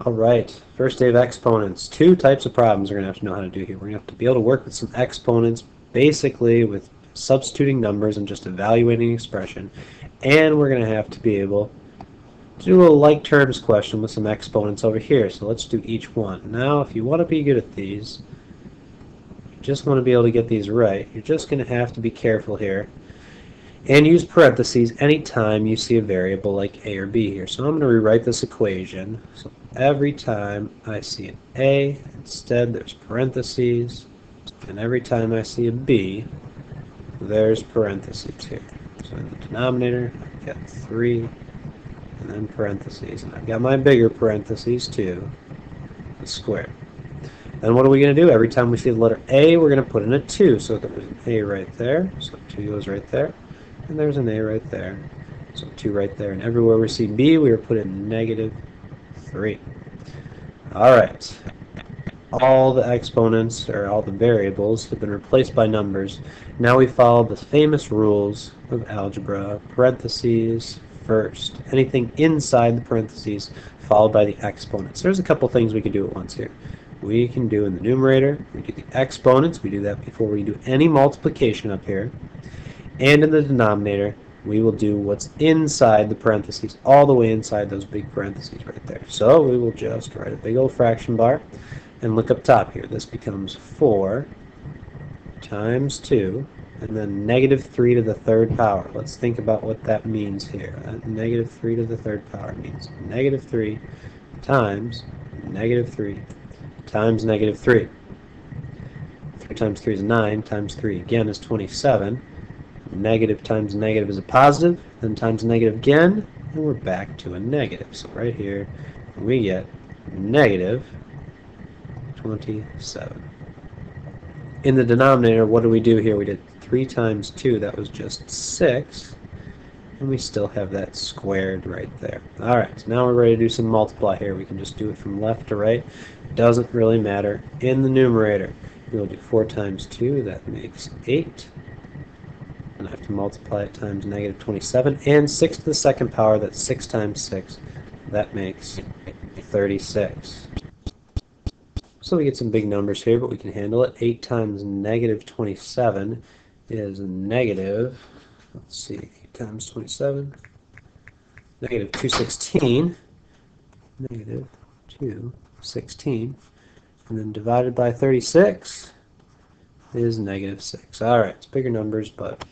All right, first day of exponents. Two types of problems we're going to have to know how to do here. We're going to have to be able to work with some exponents, basically with substituting numbers and just evaluating expression. And we're going to have to be able to do a like terms question with some exponents over here. So let's do each one. Now, if you want to be good at these, you just want to be able to get these right, you're just going to have to be careful here. And use parentheses anytime you see a variable like a or b here. So I'm going to rewrite this equation. So every time I see an a, instead there's parentheses. And every time I see a b, there's parentheses here. So in the denominator, I've got 3, and then parentheses. And I've got my bigger parentheses too, the square. Then what are we going to do? Every time we see the letter a, we're going to put in a 2. So there's an a right there, so 2 goes right there. And there's an a right there, so 2 right there. And everywhere we see b, we are put in -3. All right. All the exponents, or all the variables, have been replaced by numbers. Now we follow the famous rules of algebra. Parentheses first. Anything inside the parentheses followed by the exponents. There's a couple things we can do at once here. We can do in the numerator, we do the exponents. We do that before we do any multiplication up here. And in the denominator, we will do what's inside the parentheses, all the way inside those big parentheses right there. So we will just write a big old fraction bar and look up top here. This becomes 4 times 2, and then -3 to the third power. Let's think about what that means here. -3 to the third power means -3 times -3 times -3. 3 times 3 is 9, times 3 again is 27. Negative times negative is a positive, then times negative again, and we're back to a negative. So right here, we get -27. In the denominator, what do we do here? We did 3 times 2, that was just 6, and we still have that squared right there. Alright, so now we're ready to do some multiply here. We can just do it from left to right. Doesn't really matter. In the numerator, we'll do 4 times 2, that makes 8. And I have to multiply it times -27, and 6 to the second power, that's 6 times 6, that makes 36. So we get some big numbers here, but we can handle it. 8 times -27 is negative, let's see, 8 times 27, -216, -216, and then divided by 36 is -6. Alright, it's bigger numbers, but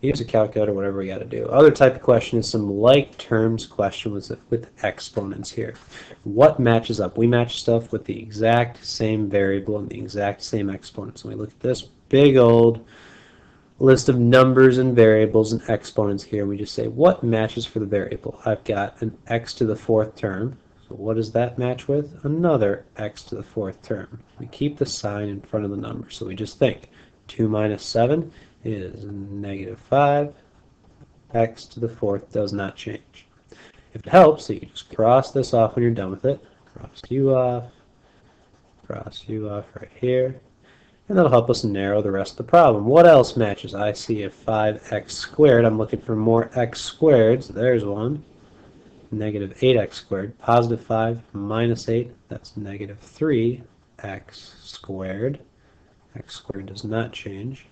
use a calculator, whatever we got to do. Other type of question is some like terms question with exponents here. What matches up? We match stuff with the exact same variable and the exact same exponent. So we look at this big old list of numbers and variables and exponents here. We just say, what matches for the variable? I've got an x to the 4th term. So what does that match with? Another x to the 4th term. We keep the sign in front of the number. So we just think 2 minus 7 is -5. X to the 4th does not change. If it helps, so you can just cross this off when you're done with it. Cross you off right here. And that'll help us narrow the rest of the problem. What else matches? I see a 5x squared. I'm looking for more x squared. So there's one. -8x squared. Positive 5 minus 8. That's -3x squared. X squared does not change.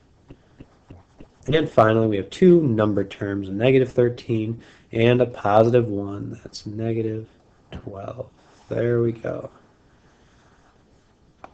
And finally, we have two number terms, a -13 and a +1. That's -12. There we go.